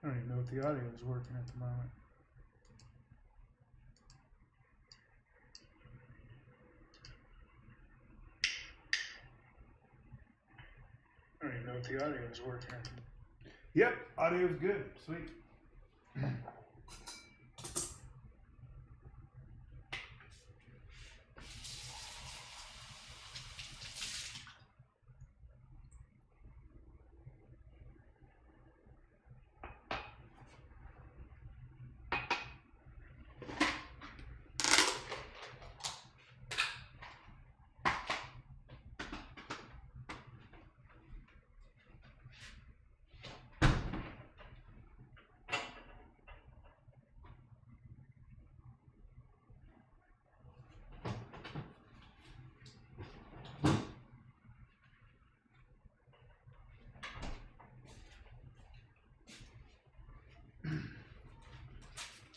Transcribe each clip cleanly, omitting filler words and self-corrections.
I don't even know if the audio is working at the moment. I don't even know if the audio is working at the moment. Yep, audio is good. Sweet.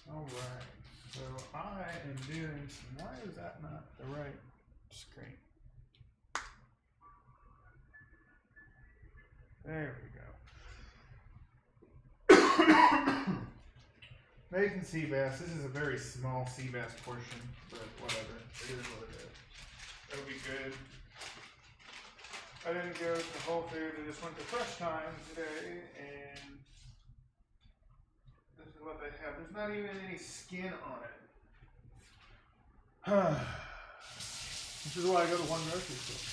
Alright, so I am doing some, why is that not the right screen? There we go. Making sea bass. This is a very small sea bass portion, but whatever. It is what it is. It'll be good. I didn't go to Whole Foods. I just went to Fresh Time today, and this is what they have. There's not even any skin on it. This is why I go to one grocery store.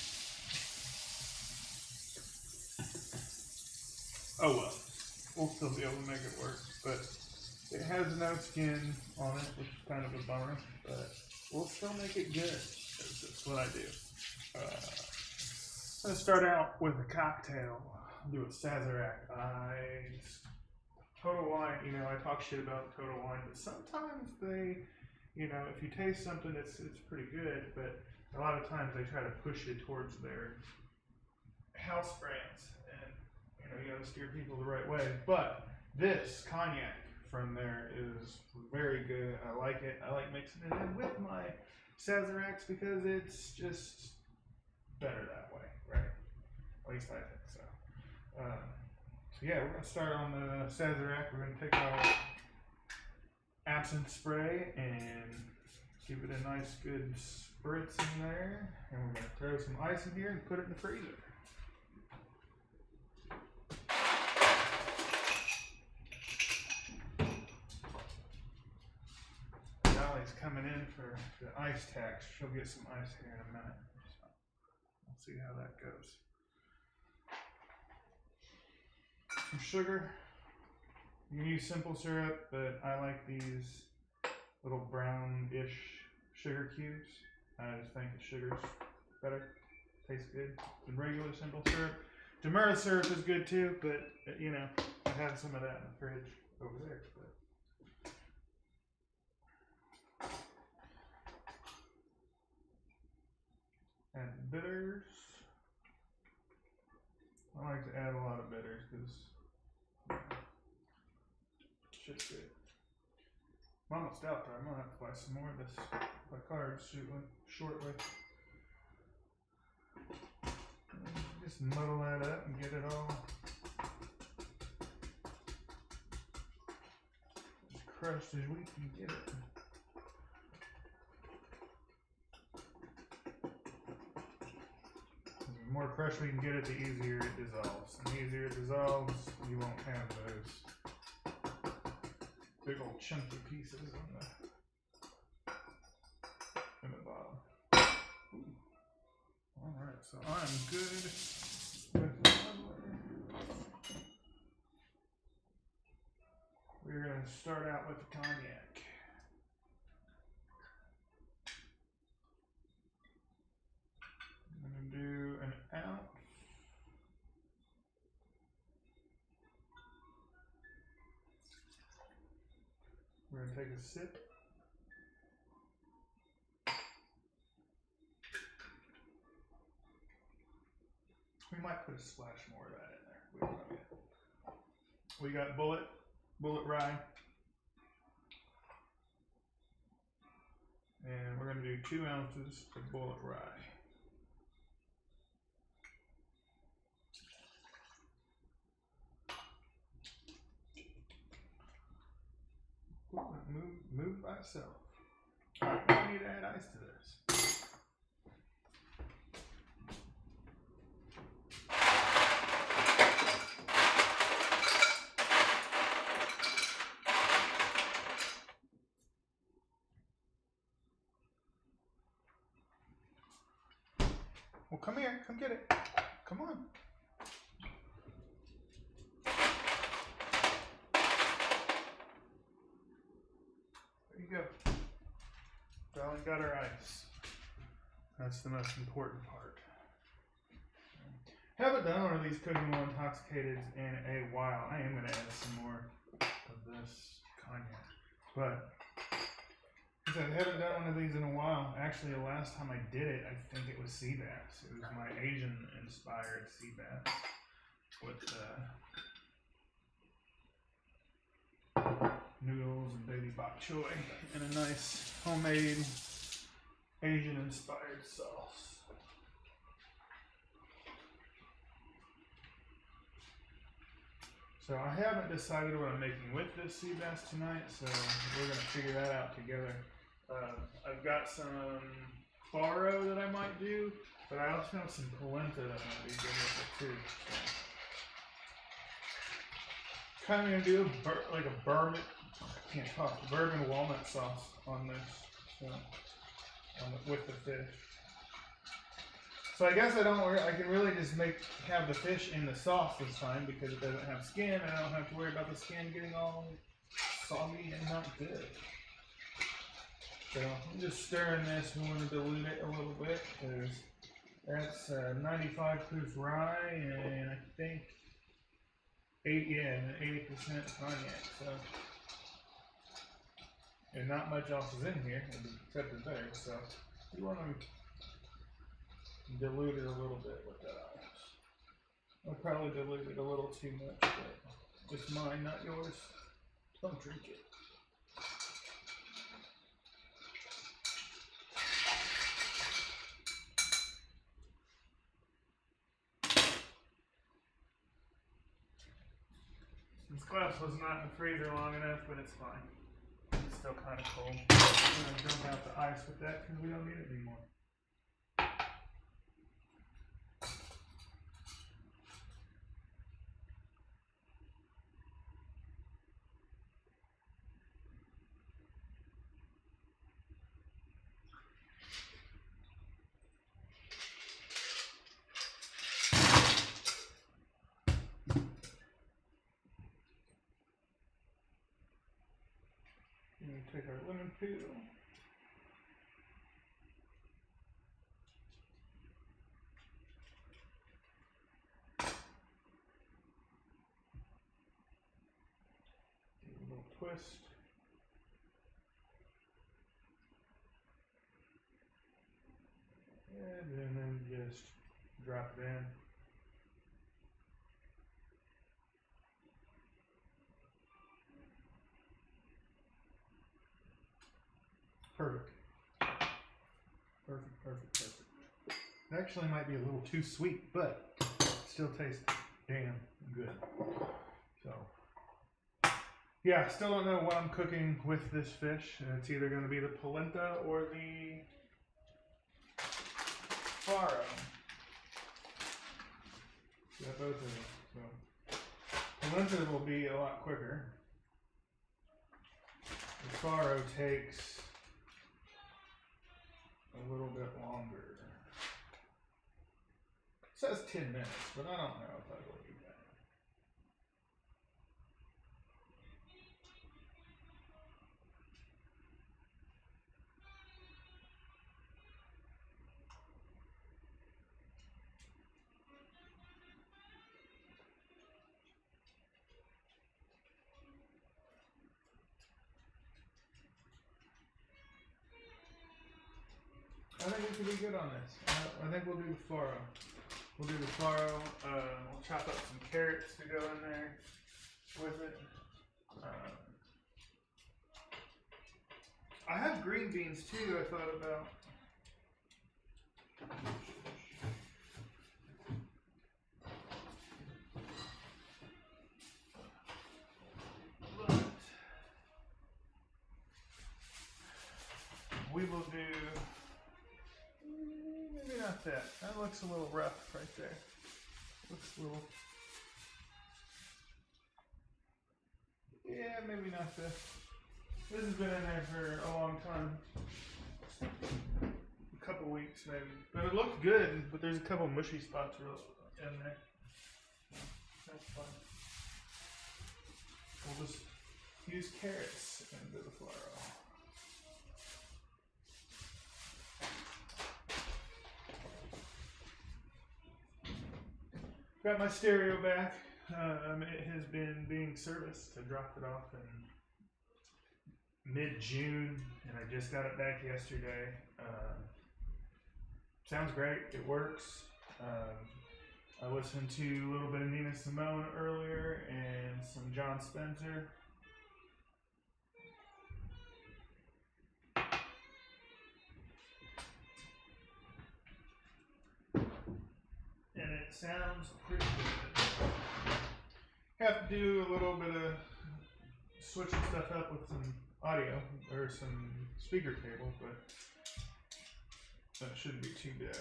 Oh well, we'll still be able to make it work, but it has no skin on it, which is kind of a bummer, but we'll still make it good. That's what I do. I'm going to start out with a cocktail. I'll do a Sazerac Ice. Total Wine, you know, I talk shit about Total Wine, but sometimes they, you know, if you taste something, it's pretty good, but a lot of times they try to push you towards their house brands, and, you know, you got to steer people the right way. But this cognac from there is very good. I like it. I like mixing it in with my Sazeracs because it's just better that way, right? At least I think so. So yeah, we're going to start on the Sazerac. We're going to take our absinthe spray and give it a nice good spritz in there. And we're going to throw some ice in here and put it in the freezer. Dolly's coming in for the ice tax. She'll get some ice here in a minute. So we'll see how that goes. Some sugar. You can use simple syrup, but I like these little brownish sugar cubes. I just think the sugar's better. Tastes good than regular simple syrup. Demerara syrup is good too, but you know, I have some of that in the fridge over there. tastes good. I'm almost out there. I'm gonna have to buy some more of this Picard shortly. Just muddle that up and get it all as crushed as we can get it. The more crushed we can get it, the easier it dissolves. And the easier it dissolves, you won't have those big old chunky pieces in the bottom. Alright, so I'm good with the muddler. We're going to start out with the cognac. I'm going to do an ounce. We're going to take a sip. We might put a splash more of that in there. We don't know yet. We got bullet rye. And we're going to do 2 ounces of bullet rye. Move by itself. Alright, now we need to add ice to this. Well, come here, come get it. Come on. There you go. Darling got her ice. That's the most important part. Haven't done one of these Cooking While Intoxicated in a while. I am going to add some more of this cognac. But I haven't done one of these in a while. Actually, the last time I did it, I think it was sea bass. It was my Asian-inspired sea bass with noodles and baby bok choy and a nice homemade Asian-inspired sauce. So I haven't decided what I'm making with this sea bass tonight, so we're going to figure that out together. I've got some faro that I might do, but I also have some polenta that might be good with it too. So. Kind of going to do a bourbon walnut sauce on this, so, with the fish. So I guess I can really just have the fish in the sauce this time because it doesn't have skin, and I don't have to worry about the skin getting all soggy and not good. So I'm just stirring this. We want to dilute it a little bit because that's 95 proof rye and I think 80% cognac. So, and not much else is in here except the there. So we want to dilute it a little bit with that ice. I probably diluted a little too much, but it's mine, not yours. Don't drink it. This glass was not in the freezer long enough, but it's fine. It's still kind of cold. I'm going to dump out the ice with that because we don't need it anymore. Take our lemon peel. Give it a little twist. And then just drop it in. Perfect. Perfect. It actually might be a little too sweet, but it still tastes damn good. So, yeah, still don't know what I'm cooking with this fish. It's either going to be the polenta or the faro. Got both of them. So, polenta will be a lot quicker. The faro takes a little bit longer. It says 10 minutes, but I don't know if I believe that. I think we can be good on this. I think we'll do the faro. We'll do the faro. We'll chop up some carrots to go in there with it. I have green beans too, I thought about. But we will do, maybe not that. That looks a little rough right there. Looks a little, yeah, maybe not this. This has been in there for a long time. A couple weeks maybe. But it looked good, but there's a couple mushy spots in there. That's fine. We'll just use carrots into the faro. Got my stereo back. It has been being serviced. I dropped it off in mid-June, and I just got it back yesterday. Sounds great. It works. I listened to a little bit of Nina Simone earlier and some John Spencer. And it sounds pretty good. Have to do a little bit of switching stuff up with some audio or some speaker cable, but that shouldn't be too bad.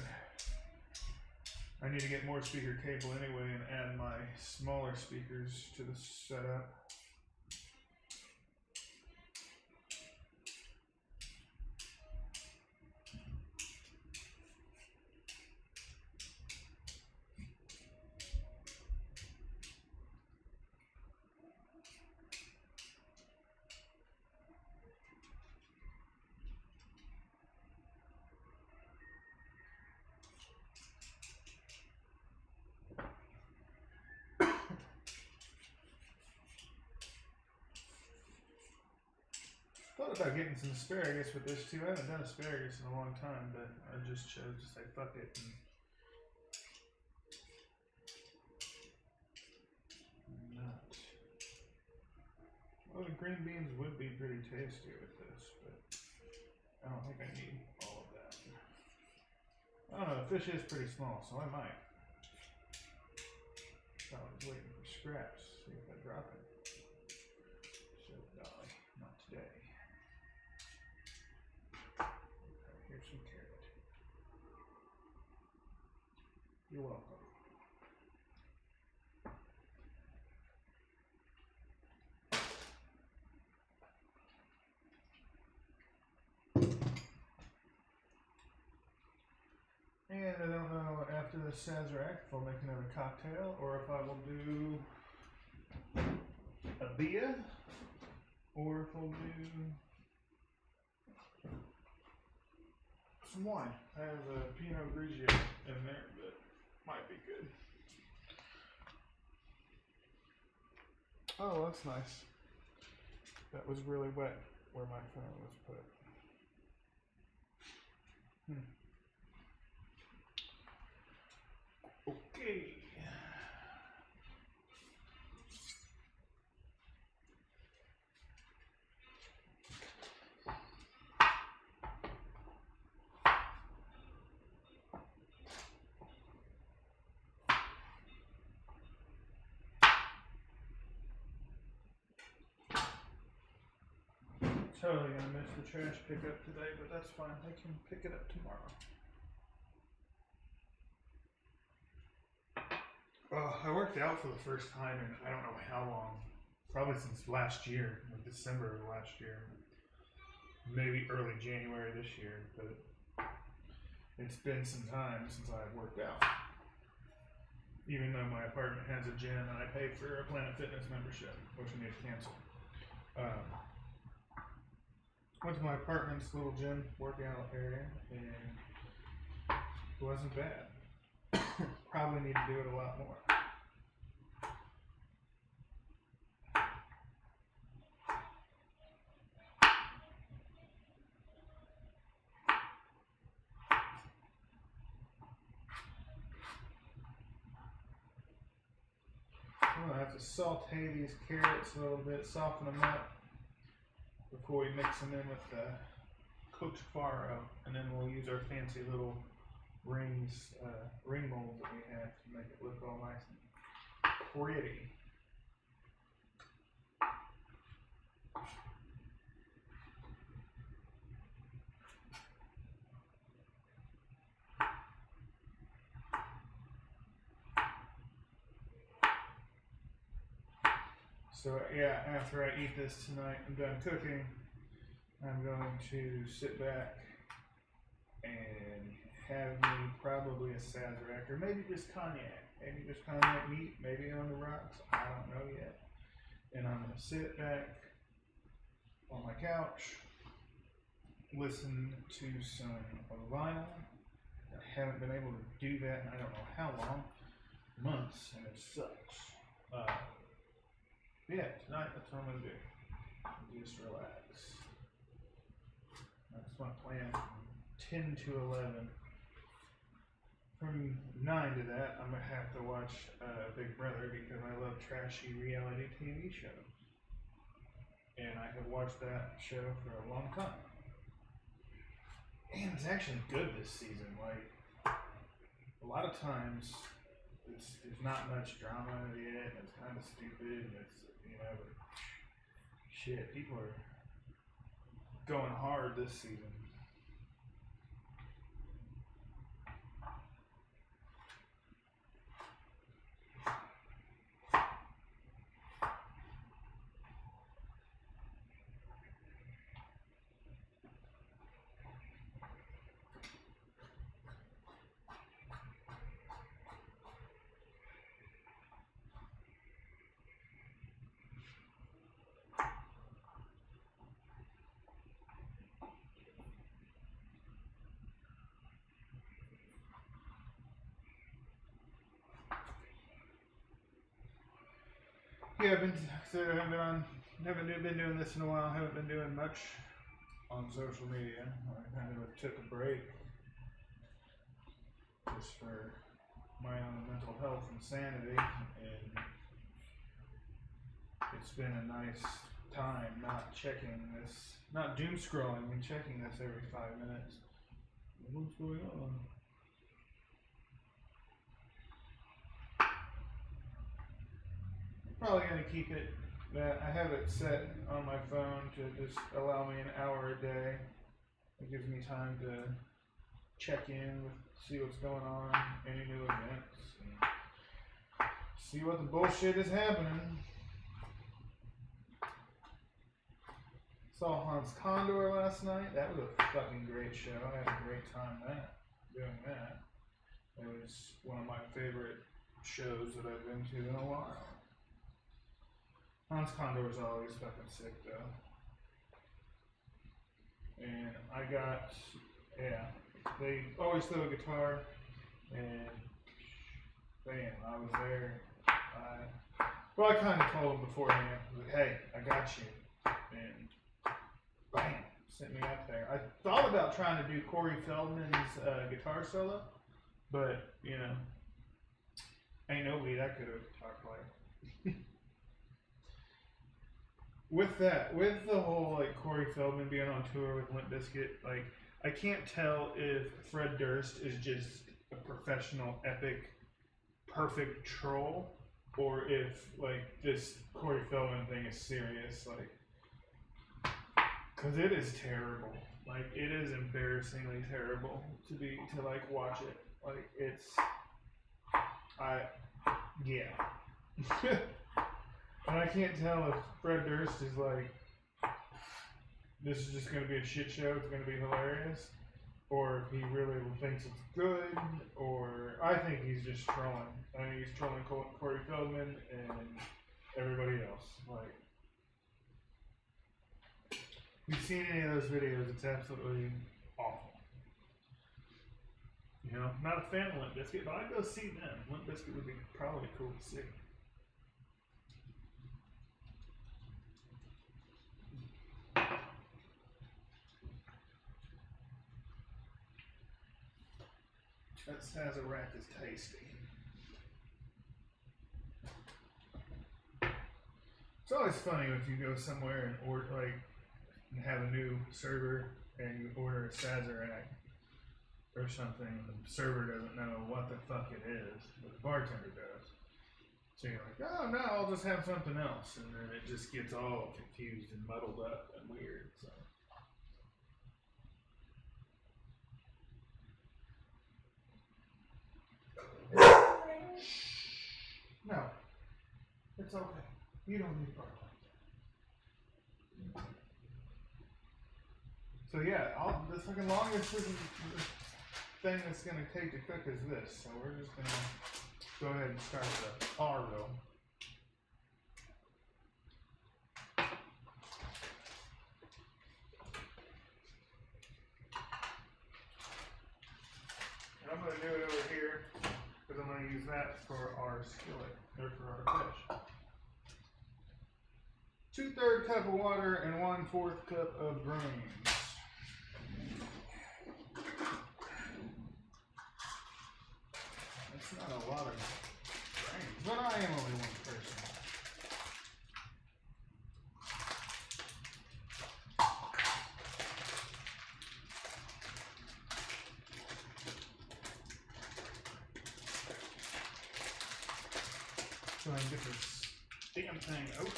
I need to get more speaker cable anyway and add my smaller speakers to the setup. Thought about getting some asparagus with this too. I haven't done asparagus in a long time, but I just chose to say fuck it. And not. Well, the green beans would be pretty tasty with this, but I don't think I need all of that. I don't know, the fish is pretty small, so I might. I was waiting for scraps, see if I drop it. So, Dolly, not today. Here's some carrot. You're welcome. And I don't know after the Sazerac if I'll make another cocktail or if I will do a Bia or if I'll do some wine. I have a Pinot Grigio in there that might be good. Oh, that's nice. That was really wet where my phone was put. Okay. totally gonna miss the trash pickup today, but that's fine. They can pick it up tomorrow. I worked out for the first time in I don't know how long. Probably since last year, like December of last year. Maybe early January this year, but it's been some time since I've worked out. Even though my apartment has a gym and I pay for a Planet Fitness membership, which I need to cancel. Went to my apartment's little gym workout area and it wasn't bad. Probably need to do it a lot more. I'm gonna have to saute these carrots a little bit, soften them up before we mix them in with the cooked farro, and then we'll use our fancy little ring mold that we have to make it look all nice and pretty. So yeah, after I eat this tonight, I'm done cooking. I'm going to sit back and have me probably a Sazerac, or maybe just cognac. Maybe just cognac neat, maybe on the rocks. I don't know yet. And I'm going to sit back on my couch, listen to some vinyl. I haven't been able to do that in I don't know how long. Months, and it sucks. Yeah, tonight that's what I'm going to do. Just relax. That's my plan from 10 to 11. From 9 to that, I'm going to have to watch Big Brother because I love trashy reality TV shows. And I have watched that show for a long time. And it's actually good this season. Like, a lot of times, there's not much drama in it, and it's kind of stupid, and it's, you know, but shit, people are going hard this season. Yeah, I haven't been doing this in a while. I haven't been doing much on social media. I kind of took a break just for my own mental health and sanity, and it's been a nice time not checking this, not doom scrolling and checking this every 5 minutes. What's going on? Probably gonna keep it that I have it set on my phone to just allow me an hour a day. It gives me time to check in with, see what's going on, any new events, and see what the bullshit is happening. Saw Hans Condor last night. That was a fucking great show. I had a great time doing that. It was one of my favorite shows that I've been to in a while. Hans Condor was always fucking sick though. And I got, yeah, they always throw a guitar, and bam, I was there. Well, I kind of told them beforehand, like, hey, I got you. And bam, sent me up there. I thought about trying to do Corey Feldman's guitar solo, but, you know, ain't nobody that could have talked like. With the whole, like, Corey Feldman being on tour with Limp Bizkit, like, I can't tell if Fred Durst is just a professional, epic, perfect troll, or if, like, this Corey Feldman thing is serious, like, Cause it is terrible. Like it is embarrassingly terrible to like watch it. Like it's, yeah. And I can't tell if Fred Durst is like, this is just gonna be a shit show. It's gonna be hilarious, or if he really thinks it's good, or I think he's just trolling. I think he's trolling Corey Feldman and everybody else. Like, if you've seen any of those videos, it's absolutely awful. You know, not a fan of Limp Bizkit, but I'd go see them. Limp Bizkit would be probably cool to see. That Sazerac is tasty. It's always funny if you go somewhere and order and have a new server and you order a Sazerac or something, and the server doesn't know what the fuck it is, but the bartender does. So you're like, oh no, I'll just have something else, and then it just gets all confused and muddled up and weird. So. No, it's okay. You don't need bark like that. So yeah, the fucking longest thing that's gonna take to cook is this. So we're just gonna go ahead and start the Arvo. And I'm gonna do it over here because I'm gonna use that for our skillet or for our fish. 2/3 cup of water and 1/4 cup of grains. That's not a lot of grains, but I am only one person. So I can get this damn thing open.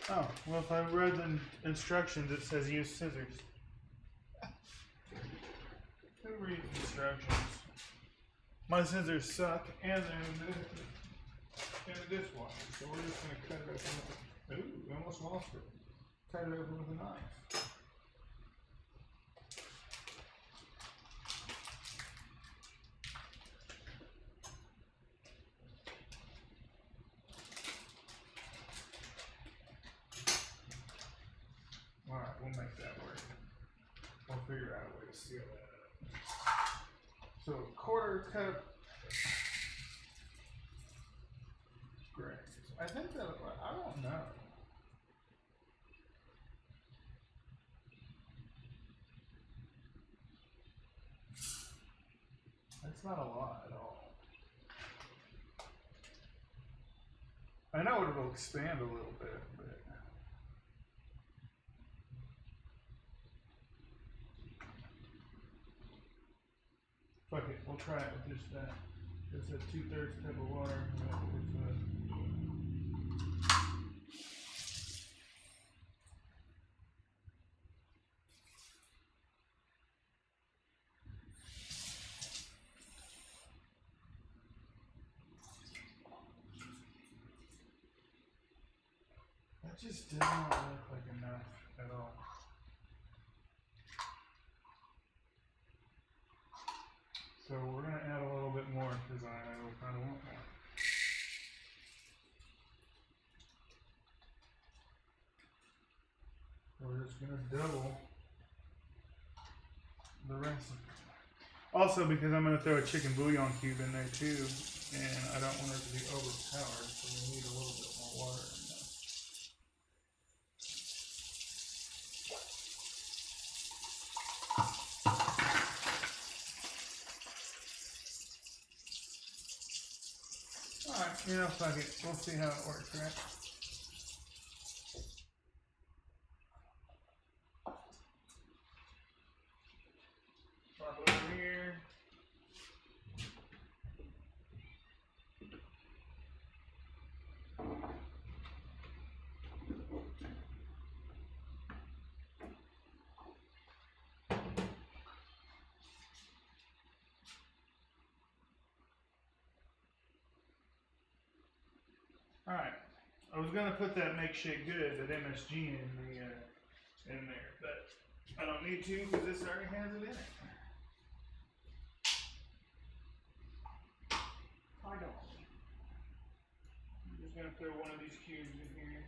Oh, well, if I read the instructions, it says use scissors. Who reads instructions? My scissors suck, and they're in the dishwasher, so we're just going to cut it open with ooh, I almost lost it. Cut it open with a knife. Alright, we'll make that work. We'll figure out a way to seal that up. So, 1/4 cup grains. I think that, I don't know. That's not a lot at all. I know it'll expand a little bit, but. Fuck it, we'll try it with just that. Just a 2/3 cup of water. That just does not look like enough at all. So we're going to add a little bit more because I kind of want more. We're just going to double the rest of it. Also because I'm going to throw a chicken bouillon cube in there too, and I don't want it to be overpowered, so we need a little bit more water in there. Alright, you know, fuck it. We'll see how it works, right? Pop it over here. Alright. I was gonna put that make shit good, that MSG in there, but I don't need to because this already has it in it. I don't. I'm just gonna throw one of these cubes in here.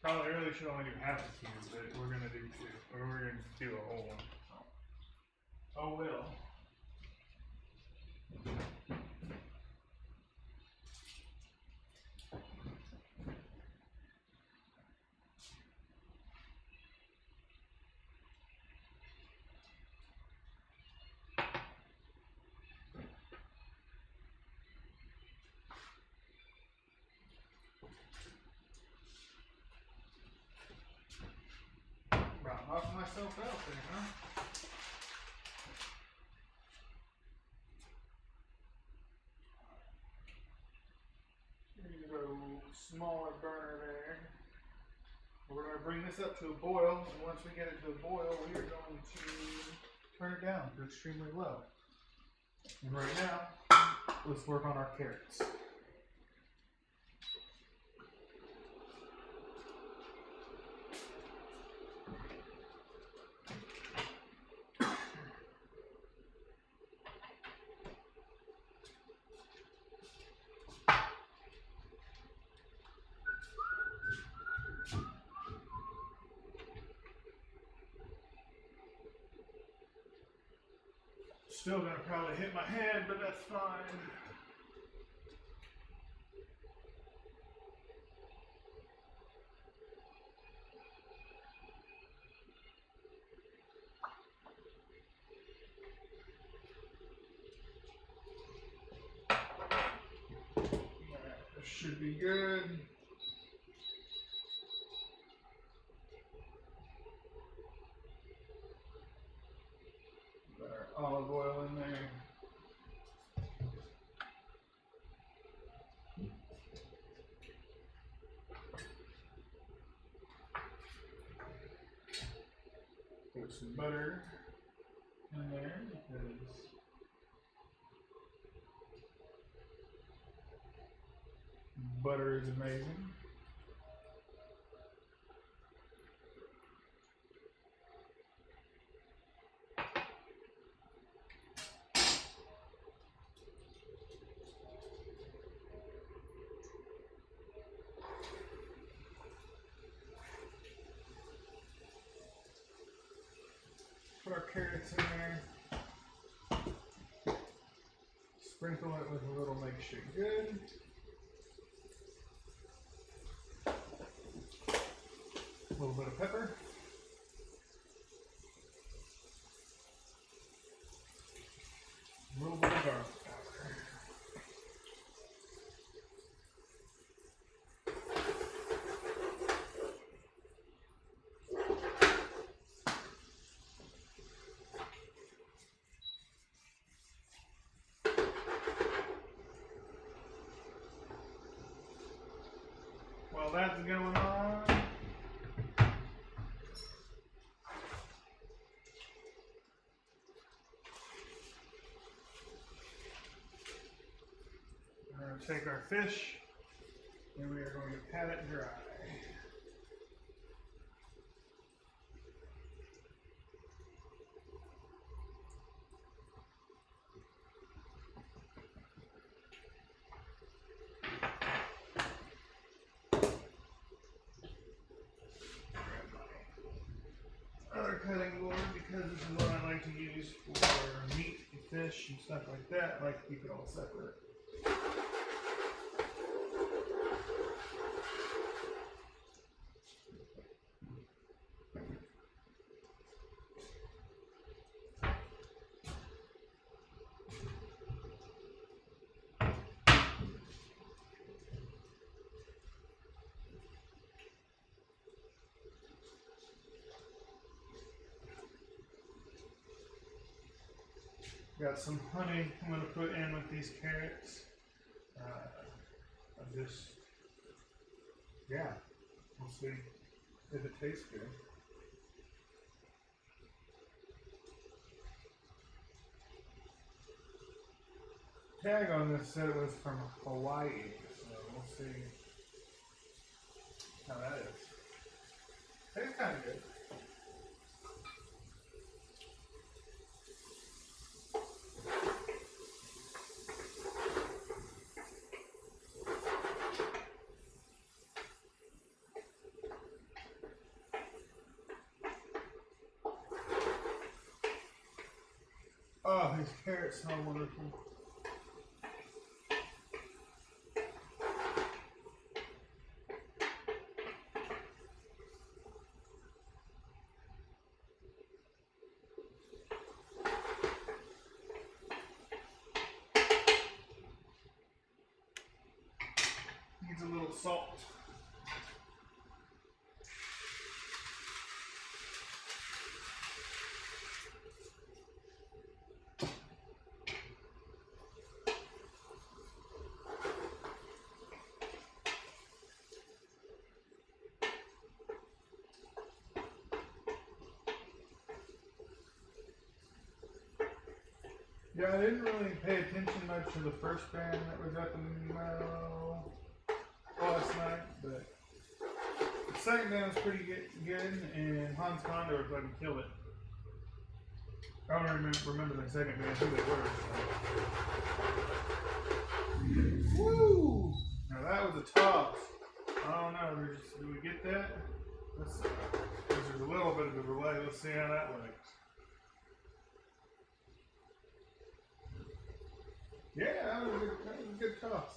Probably really should only do half a cube, but we're gonna do two, or we're gonna do a whole one. Oh well. Right, knock myself out there, huh? Here's a smaller burner there. We're going to bring this up to a boil, and once we get it to a boil, we are going to turn it down to extremely low. And right now, let's work on our carrots. Still gonna probably hit my head, but that's fine. This should be good. Put our olive oil in there. Put some butter in there because butter is amazing. Put our carrots in there. Sprinkle it with a little make shit good. A little bit of pepper. A little bit of garlic powder. While that's going on, we're going to take our fish and we are going to pat it dry. Other cutting board because this is what I like to use for meat and fish and stuff like that. I like to keep it all separate. Got some honey I'm going to put in with these carrots. Yeah, we'll see if it tastes good. Tag on this said it was from Hawaii, so we'll see how that is. Tastes kind of good. Oh, these carrots smell wonderful. Needs a little salt. Yeah, I didn't really pay attention much to the first band that was at the Mo last night, but the second band was pretty good, and Hans Condor fucking killed it. I don't remember the second band, who they were. So. Woo! Now that was a toss. I don't know, did we get that? There's a little bit of a delay. Let's see how that works. Yeah, that was a good toss.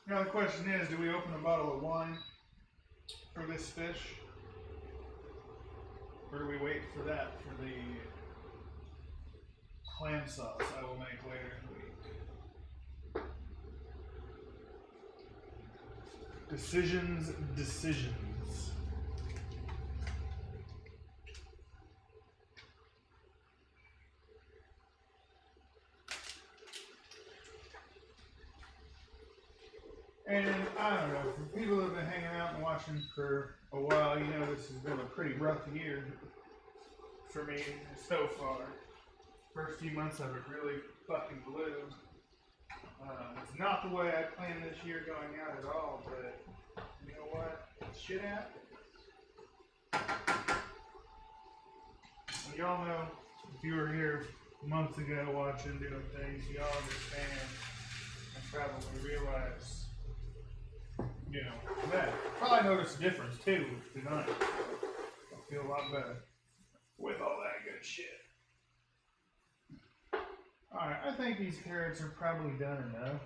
Now the question is, do we open a bottle of wine for this fish? Or do we wait for that for the clam sauce I will make later in the week? Decisions. And I don't know, for people that have been hanging out and watching for a while, you know this has been a pretty rough year for me so far. First few months of it really fucking blew. It's not the way I planned this year going out at all, but you know what? Shit happens. Y'all know, if you were here months ago watching, doing things, y'all understand and probably realize, you know, that. Probably notice a difference too tonight. I feel a lot better with all that good shit. Alright, I think these carrots are probably done enough.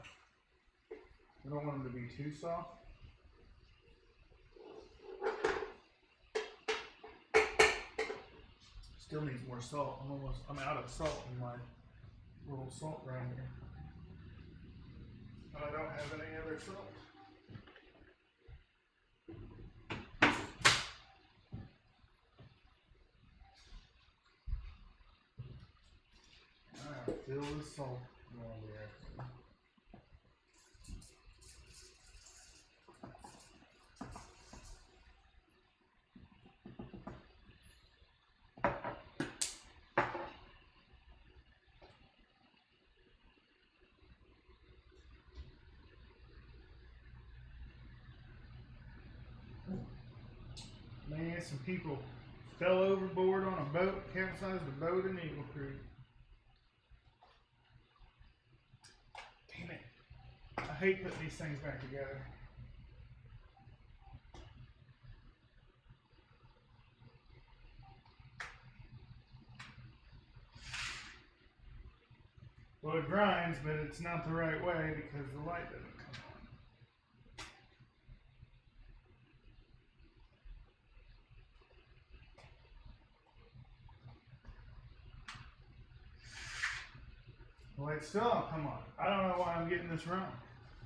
I don't want them to be too soft. Still needs more salt. I'm out of salt in my little salt grinder. I don't have any other salt. Alright, fill the salt on there. Man, some people fell overboard on a boat, capsized a boat in Eagle Creek. Damn it. I hate putting these things back together. Well, it grinds, but it's not the right way because the light doesn't come on. Well, it still don't come on. I don't know why I'm getting this wrong.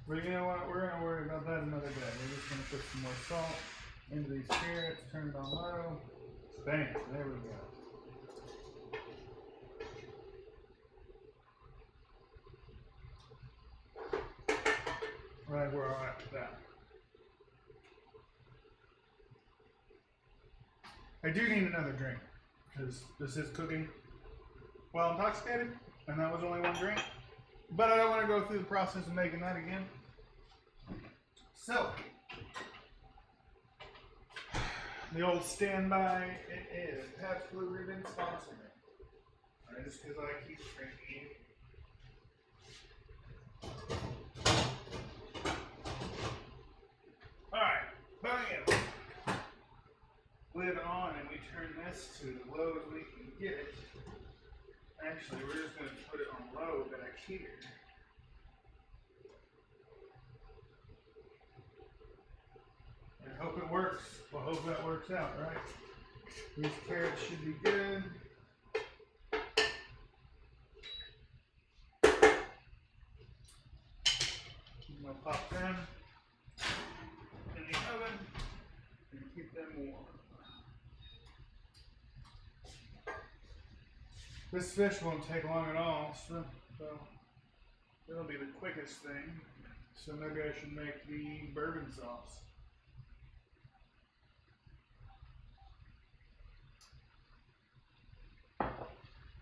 But you know what? We're going to worry about that another day. We're just going to put some more salt into these carrots, turn it on low. Bam, there we go. of where I'm at with that. I do need another drink because this is cooking while intoxicated, and that was only one drink. But I don't want to go through the process of making that again. So, the old standby, it is Pabst Blue Ribbon sponsor me. Alright, just because I keep drinking. Alright, bam! Lid on, and we turn this to the low as we can get it. Actually, we're just going to put it on low back here. And hope it works. We'll hope that works out, right? These carrots should be good. I'm going to pop them in the oven and keep them warm. This fish won't take long at all, so it'll be the quickest thing. So maybe I should make the bourbon sauce.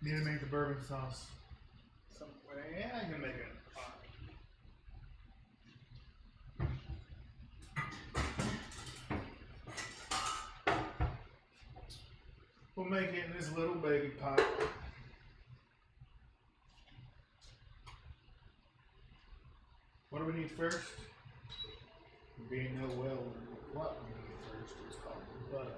Need to make the bourbon sauce some way. Yeah, I can make it in a pot. We'll make it in this little baby pot. What do we need first? Being no well, what we need first is called butter.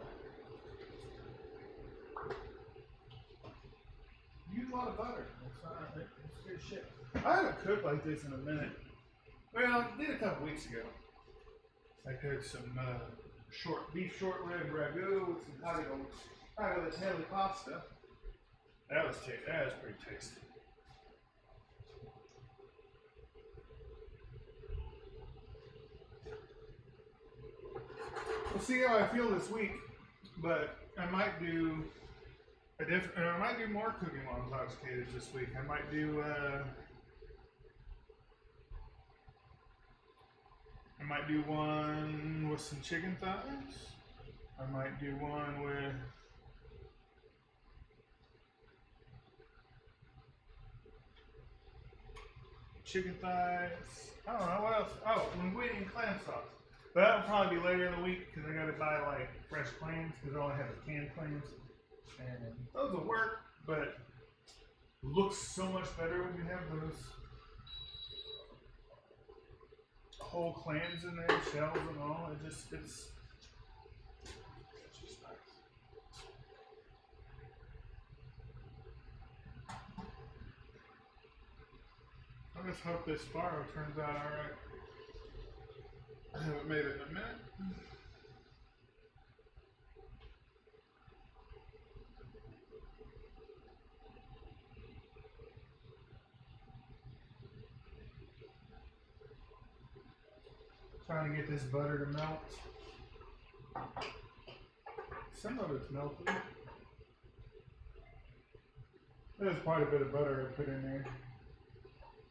Use a lot of butter. It's good shit. I haven't cooked like this in a minute. Well, I did a couple weeks ago. I cooked some beef short rib ragu with some tagliatelle pasta. That was pretty tasty. We'll see how I feel this week, but I might do I might do more cooking while intoxicated this week. I might do one with some chicken thighs. I might do one with chicken thighs. I don't know what else. Oh, linguine and clam sauce. But that'll probably be later in the week because I gotta buy like fresh clams because I only have the canned clams. And those will work, but it looks so much better when you have those whole clams in there, shells and all. It's just nice. I just hope this faro turns out alright. I haven't made it in a minute. Trying to get this butter to melt. Some of it's melted. There's quite a bit of butter I put in there.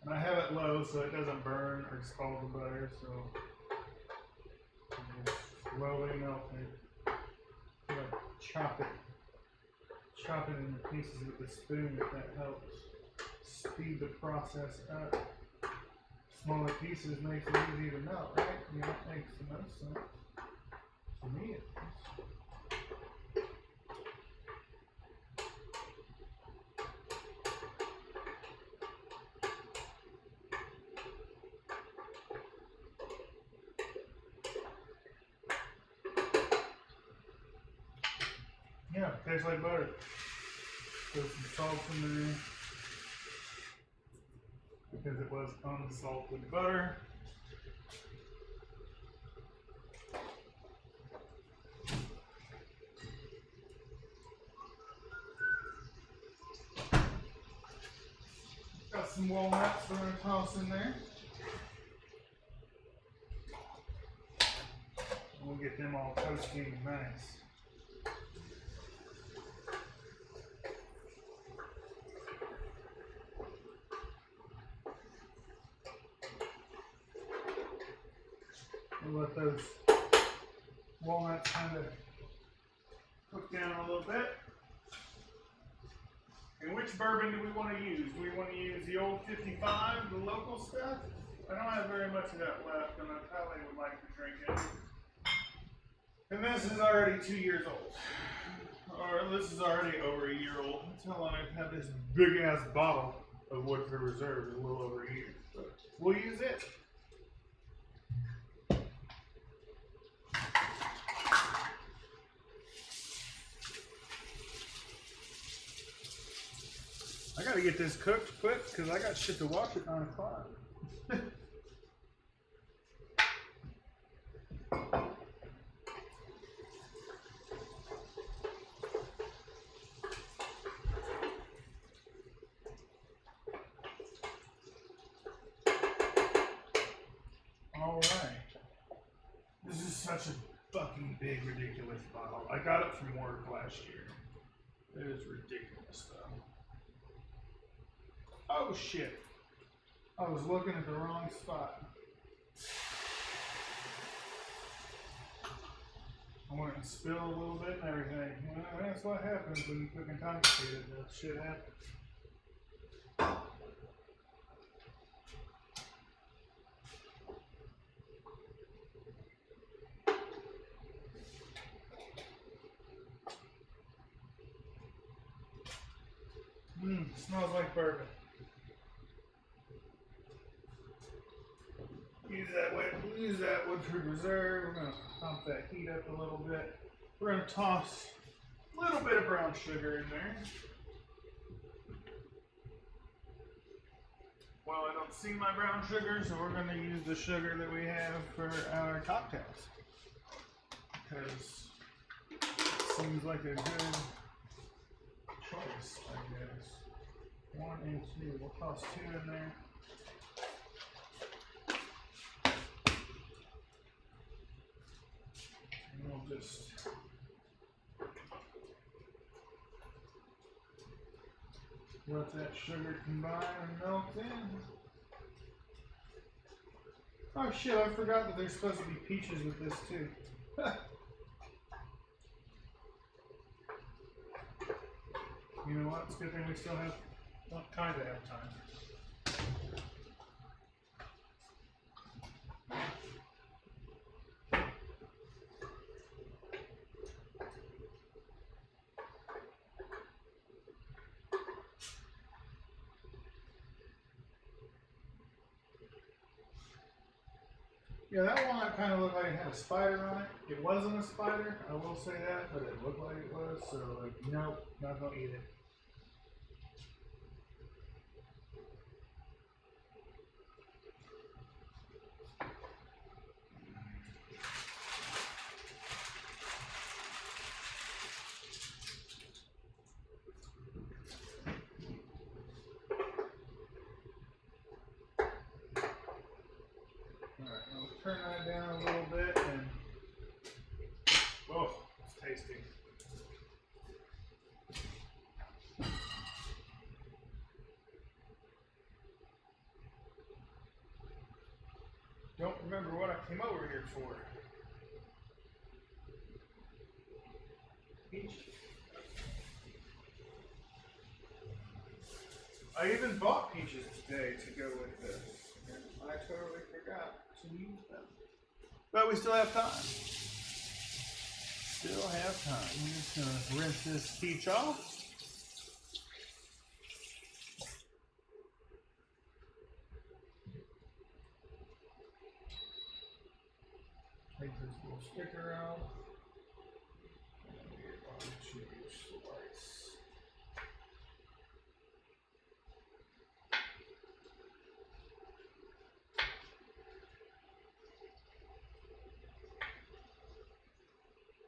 And I have it low so it doesn't burn or scald the butter, so I'm just slowly melting. I'm gonna chop it into pieces with a spoon if that helps speed the process up. Smaller pieces makes it easier to melt, right? I mean, that makes the most sense. For me, it is. Yeah, tastes like butter. Put some salt in there. Because it was unsalted butter. Got some walnuts we're going to toss in there. We'll get them all toasty and nice. We'll let those walnuts kind of cook down a little bit. And which bourbon do we want to use? Do we want to use the old 55, the local stuff? I don't have very much of that left, and I probably would like to drink it. And this is already 2 years old. Or this is already over a year old. That's how long I've had this big ass bottle of Woodford Reserve, a little over a year. But we'll use it. I gotta get this cooked quick because I got shit to watch at 9 o'clock. Alright. This is such a fucking big, ridiculous bottle. I got it from work last year. It is ridiculous though. Oh shit. I was looking at the wrong spot. I went and spilled a little bit and everything. Well, that's what happens when you cook intoxicated. That shit happens. Smells like bourbon. Use that Woodford Reserve. We're gonna pump that heat up a little bit. We're gonna toss a little bit of brown sugar in there. Well, I don't see my brown sugar, so we're gonna use the sugar that we have for our cocktails. Because it seems like a good choice, I guess. 1 and 2. We'll toss 2 in there. And we'll just let that sugar combine and melt in. Oh shit, I forgot that there's supposed to be peaches with this too. You know what? It's a good thing we still have, well, kind of have time. Yeah, that walnut kind of looked like it had a spider on it. It wasn't a spider, I will say that, but it looked like it was, so like, nope, not gonna eat it. Alright, I'll turn that down a little bit and, oh, it's tasty. Don't remember what I came over here for. Peach. I even bought peaches today to go with this. And I totally forgot to use them. But we still have time. Still have time. I'm just gonna rinse this peach off. Take this little sticker out. Slice.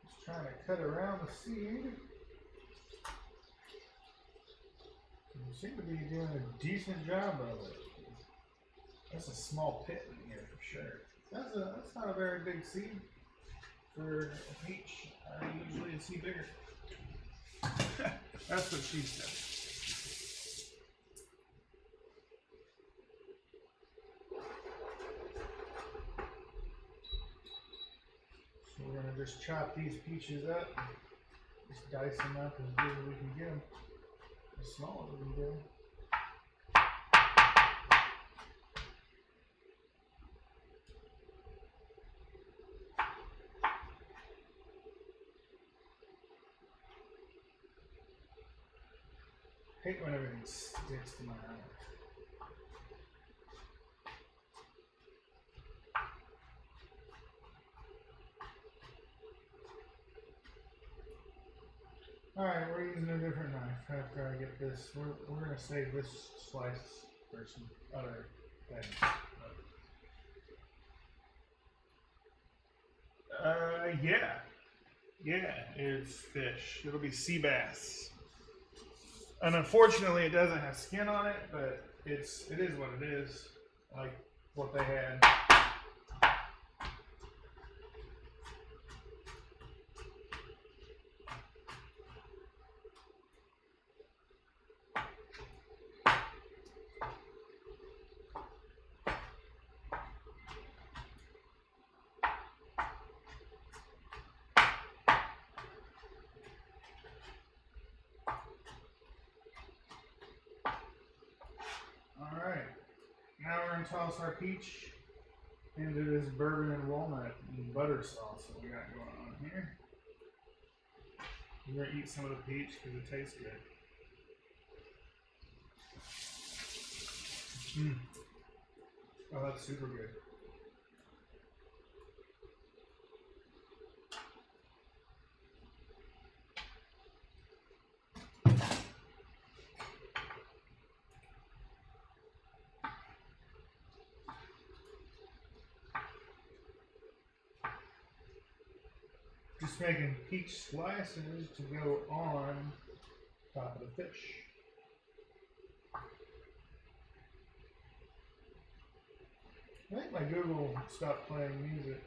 Just trying to cut around the seed. You seem to be doing a decent job of it. That's a small pit in here for sure. That's not a very big seed for a peach. I usually see bigger. That's what she said. just chop these peaches up. Just dice them up as big as we can get them. As small as we can get them. I hate when everything sticks to my eye. Alright, we're using a different knife after I get this. We're going to save this slice for some other things. Yeah. Yeah, it's fish. It'll be sea bass. And unfortunately, it doesn't have skin on it, but it is what it is. Like what they had. Alright, now we're going to toss our peach into this bourbon and walnut and butter sauce that we got going on here. We're going to eat some of the peach because it tastes good. Oh, that's super good. Just making peach slices to go on top of the fish. I think my Google stopped playing music.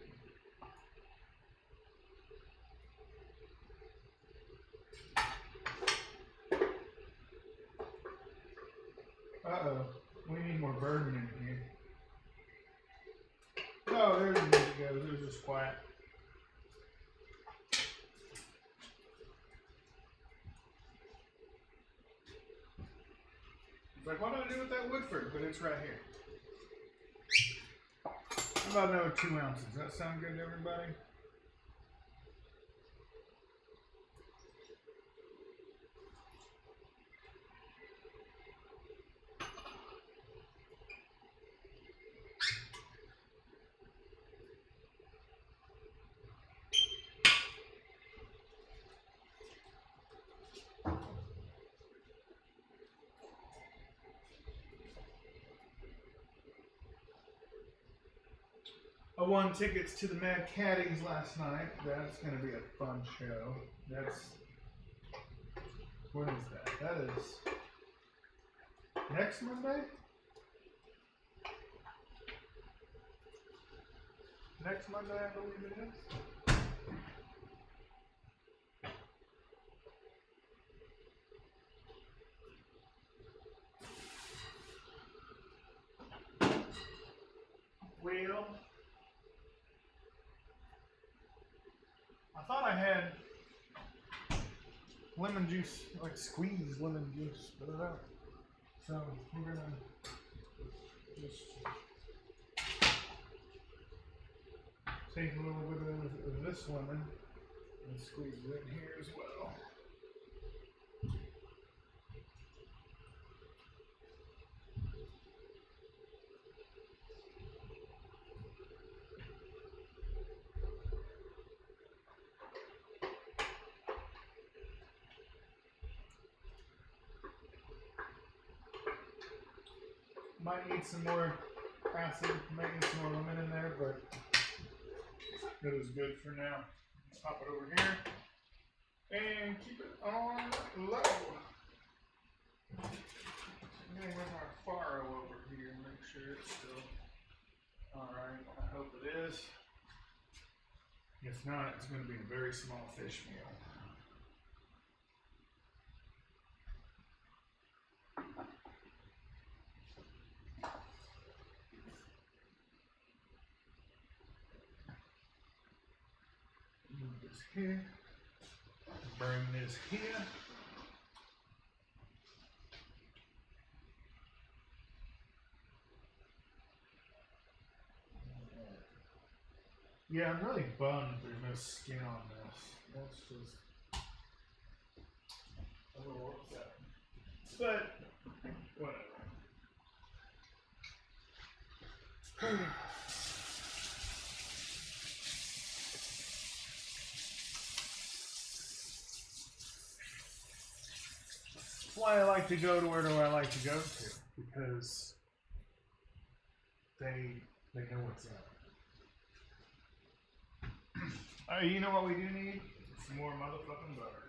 Uh-oh, we need more bourbon in here. Oh, there the music goes. It was just quiet. It's like, what do I do with that Woodford? But it's right here. How about another 2 ounces? Does that sound good to everybody? I won tickets to the Mad Caddies last night. That's going to be a fun show. When is that? That is next Monday? Next Monday, I believe it is. Well, I thought I had lemon juice, like squeezed lemon juice, but I don't. So we're gonna just take a little bit of this lemon and squeeze it in here as well. Might need some more acid, might need some more lemon in there, but it is good for now. Let's pop it over here and keep it on low. I'm going to run our faro over here and make sure it's still alright. I hope it is. If not, it's going to be a very small fish meal. here. Bring this here. Yeah, I'm really bummed there's no skin on this. That's just a little upsetting. But whatever. That's why I like to go to where do I like to go to, because they know what's up. You know what we do need? Some more motherfucking butter.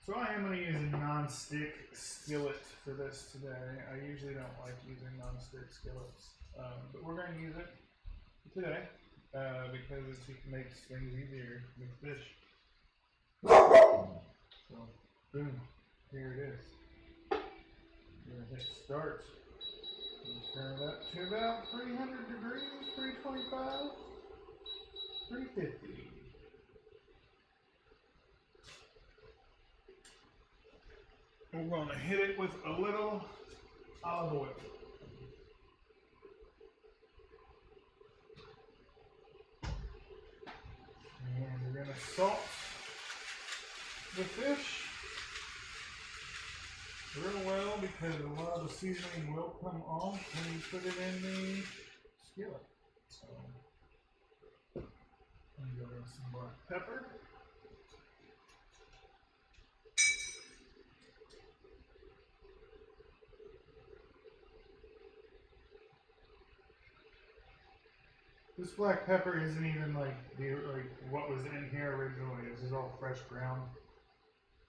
So I am going to use a non-stick skillet for this today. I usually don't like using non-stick skillets, but we're going to use it today because it just makes things easier with fish. So, boom, here it is. We're going to hit start and turn it up to about 300 degrees, 325, 350. We're going to hit it with a little olive oil. And we're going to salt the fish real well because a lot of the seasoning will come off when you put it in the skillet. So, I'm going to go with some black pepper. This black pepper isn't even like what was in here originally. This is all fresh ground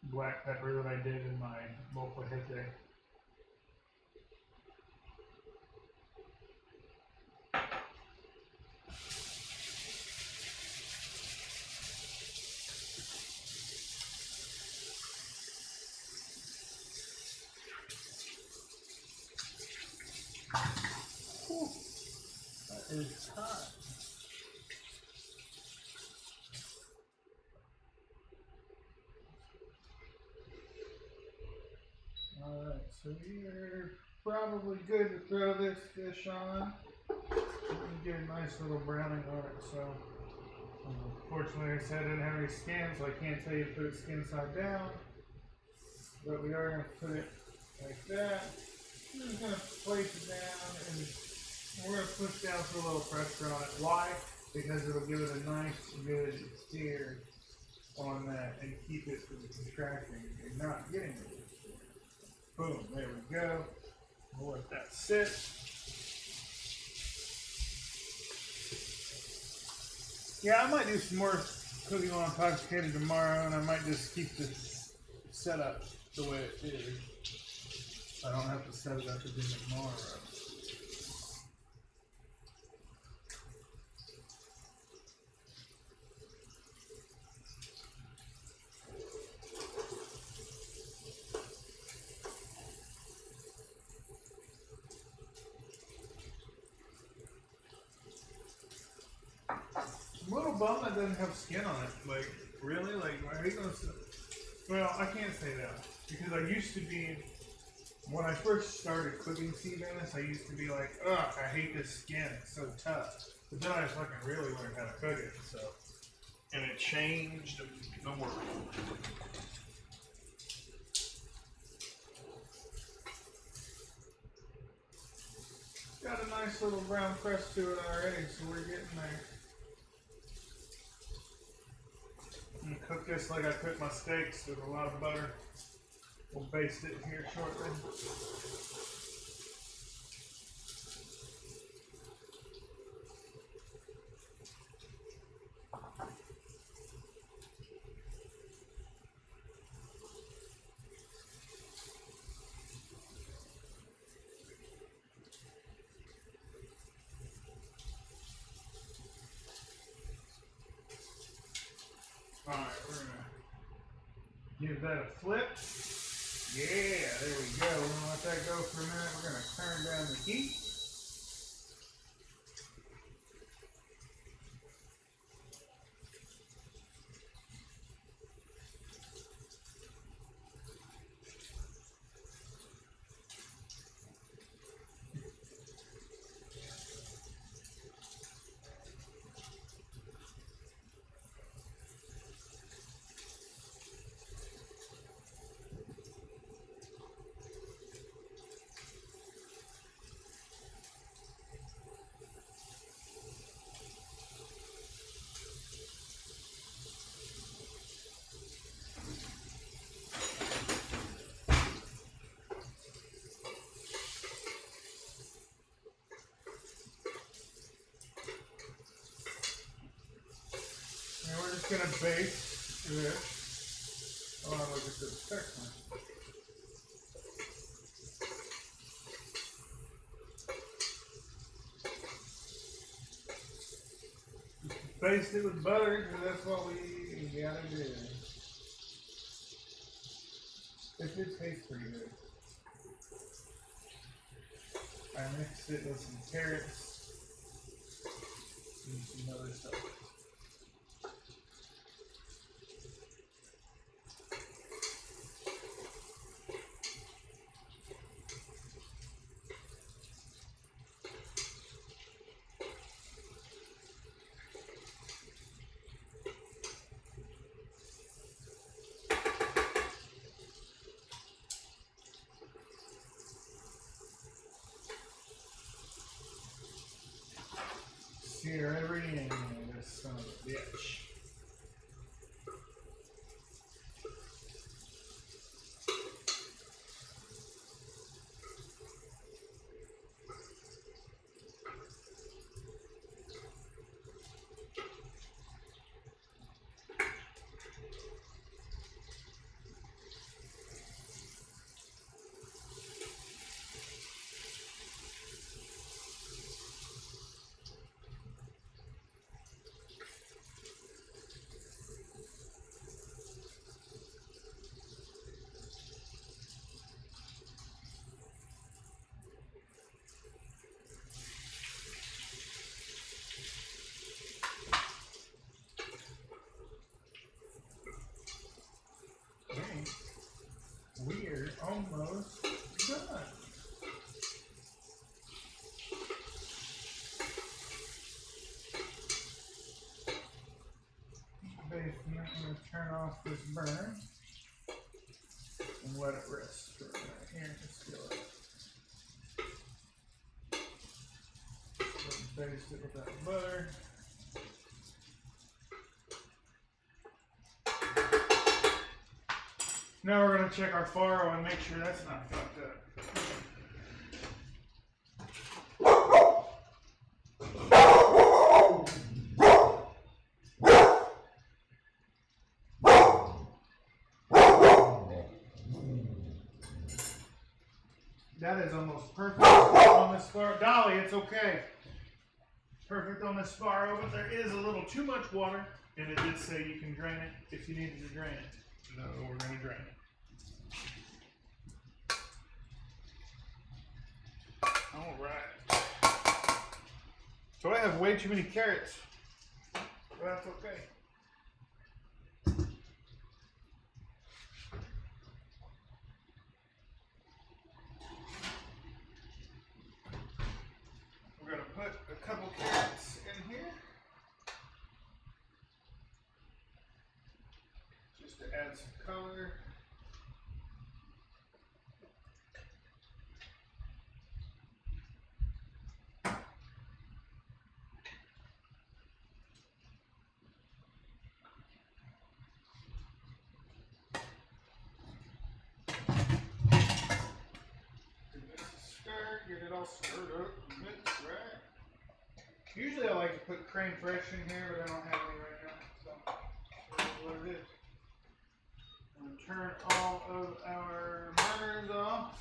black pepper that I did in my molcajete. Whew, that is hot. Alright, so we're probably good to throw this fish on. And get a nice little browning on it. So, unfortunately, I said I didn't have any skin, so I can't tell you to put it skin side down. But we are going to put it like that. I'm just going to place it down, and we're going to push down for a little pressure on it. Why? Because it'll give it a nice, good sear on that and keep it from contracting and not getting it. Boom, there we go. We'll let that sit. Yeah, I might do some more cooking on Intoxicated tomorrow, and I might just keep this set up the way it is. I don't have to set it up again tomorrow. I'm a little bummed that doesn't have skin on it. Like, really? Like, why are you gonna say? Well, I can't say that. Because I used to be, when I first started cooking sea bass, I used to be like, ugh, I hate this skin, it's so tough. But then I fucking really learned how to cook it, so. And it changed the world. It's got a nice little brown crust to it already, so we're getting there. I'm gonna cook this like I cook my steaks with a lot of butter. We'll baste it here shortly. Alright, we're gonna Give that a flip. Yeah, there we go. We're gonna let that go for a minute. We're gonna turn down the heat. And we're just gonna base this. Oh, look at this section. Baste it with butter, because that's what we gotta do. It did taste pretty good. I mixed it with some carrots and some other stuff. Sear every inch of this son of a bitch. We're almost done. Basically, I'm going to turn off this burner and let it rest for a minute here in the skillet. Baste it with that butter. Now we're going to check our faro and make sure that's not fucked up. That is almost perfect on this faro. Dolly, it's okay. Perfect on this faro, but there is a little too much water, and it did say you can drain it if you needed to drain it. No, we're going to drain it. All right. So I have way too many carrots, but that's okay. We're going to put a couple carrots in here, just to add some color. Get it all stirred up and mixed right. Usually I like to put crème fraîche in here, but I don't have any right now, so that's what it is. I'm going to turn all of our burners off.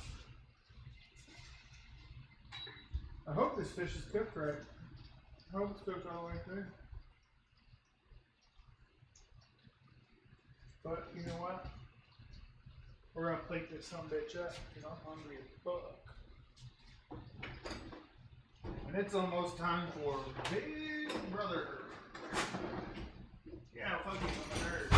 I hope this fish is cooked right. I hope it's cooked all the way through. But you know what? We're gonna plate this some bitch up because I'm hungry as fuck. And it's almost time for Big Brother. Yeah, fucking nerd.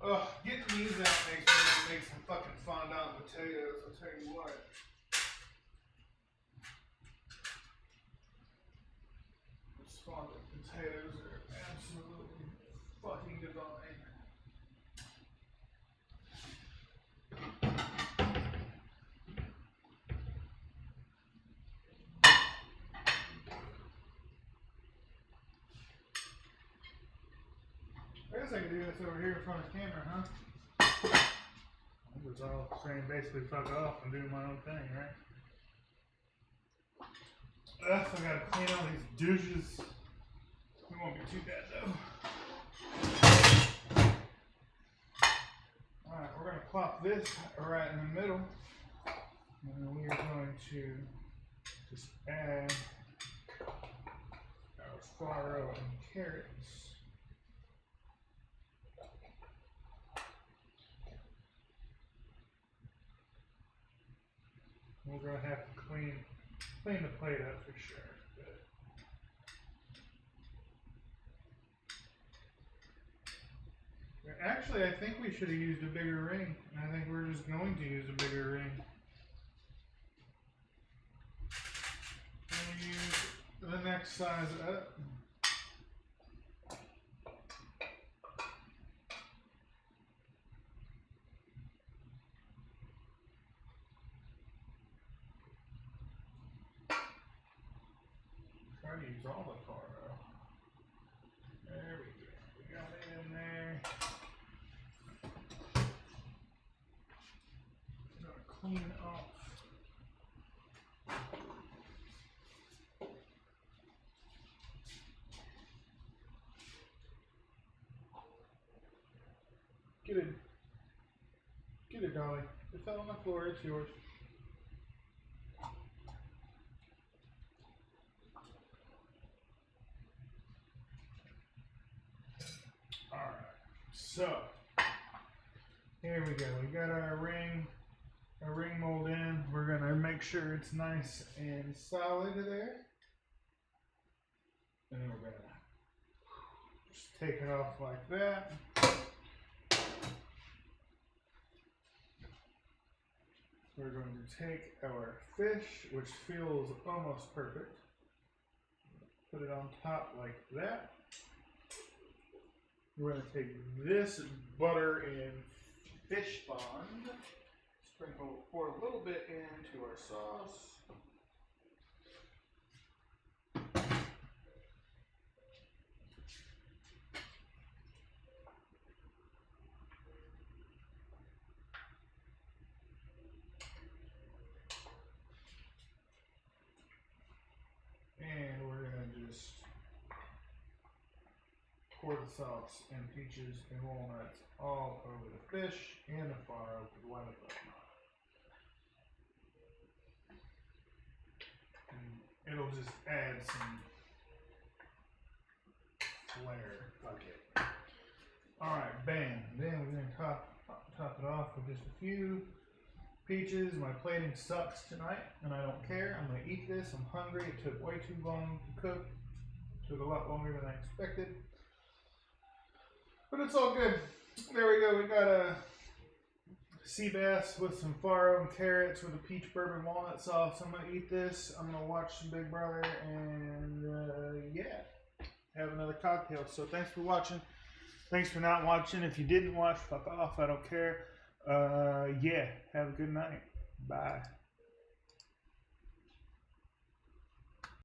Ugh, getting these out makes me want to make some fucking fondant potatoes, I'll tell you what. Those fondant potatoes are absolutely fucking divine. I guess I could do this over here in front of the camera, huh? I was all saying basically fuck off and do my own thing, right? Ugh, I gotta clean all these douches. It won't be too bad though. Alright, we're gonna plop this right in the middle. And then we are going to just add our farro and carrots. We're gonna have to clean the plate up for sure. But actually, I think we should have used a bigger ring. I think we're just going to use a bigger ring. And use the next size up. Try to use all the farro. There we go. We got it in there. I'm gonna clean off. Get it, Dolly. It fell on the floor. It's yours. Alright, so here we go. We got our ring mold in. We're gonna make sure it's nice and solid there. And then we're gonna just take it off like that. We're going to take our fish, which feels almost perfect, put it on top like that. We're going to take this butter and fish bond, pour a little bit into our sauce. And we're going to just pour the sauce and peaches and walnuts all over the fish and the farro. Why the fuck not? And it'll just add some flair. Fuck it. Alright, bam. Then we're going to top it off with just a few peaches. My plating sucks tonight, and I don't care. I'm going to eat this. I'm hungry. It took way too long to cook. It took a lot longer than I expected. But it's all good. There we go. We got a sea bass with some farro and carrots with a peach bourbon walnut sauce. I'm going to eat this. I'm going to watch some Big Brother and, yeah, have another cocktail. So thanks for watching. Thanks for not watching. If you didn't watch, fuck off. I don't care. Yeah, have a good night. Bye.